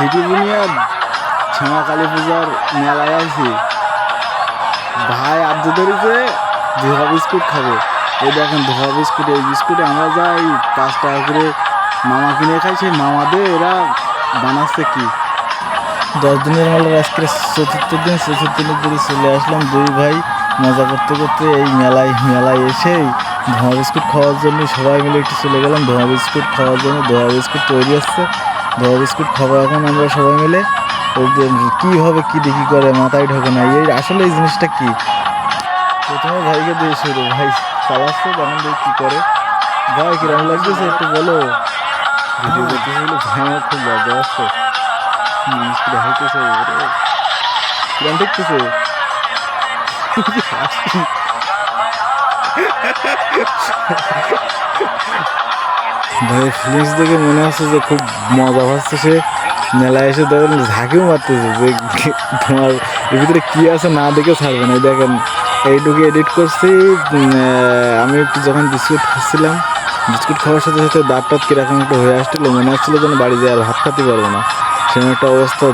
City বুনিয়াদ শ্যামা কালী পূজার মেলায় আছি। ভাই আব্দু ধরেছে ধোয়া বিস্কুট খাবে। এই দেখেন ধোয়া বিস্কুট, এই বিস্কুটে আমরা যাই 5 টাকা করে মামা কিনে খাই। সেই মামাদের এরা বানাচ্ছে কি 10 দিনের মেলার আজকে চতুর্থ দিন। চতুর্থ দিনের দিকে চলে আসলাম দুই ভাই মজা করতে করতে এই মেলায় এসেই ধোঁয়া বিস্কুট খাওয়ার জন্য সবাই মিলে একটু চলে গেলাম ধোঁয়া বিস্কুট খাওয়ার জন্য। ধোঁয়া বিস্কুট তৈরি হচ্ছে, ধোঁয়া বিস্কুট খাবো এখন আমরা সবাই মিলে। কী হবে কী দেখি করে মাথায় ঢোকে না এই আসলে এই জিনিসটা কি। প্রথমে ভাইকে দিয়ে শুরু, ভাই চালাচ্ছে তখন দেখি কী করে। ভাই কিরকম লাগতেছে একটু বলো। ভিডিও করতেছিল ভাই আমার খুব লজ্জা আসছে। বিস্কুট হাইতেছে কিরম দেখতেছে ভাই ফিলিংস দেখে মনে হচ্ছে যে খুব মজা পাচ্ছে সে। মেলায় এসে দেখেন ঝাঁকিও মারতেছে যে তোমার এর ভিতরে কী আছে না দেখে ছাড়বে না। দেখেন এইটুকু এডিট করছি আমি একটু যখন বিস্কুট খাচ্ছিলাম, বিস্কুট খাওয়ার সাথে সাথে দাঁত টাত কীরকম একটু হয়ে আসছিলো, মনে হচ্ছিলো যেন বাড়ি যেয়ে আর ভাত খেতে পারবো না, সেরকম একটা অবস্থা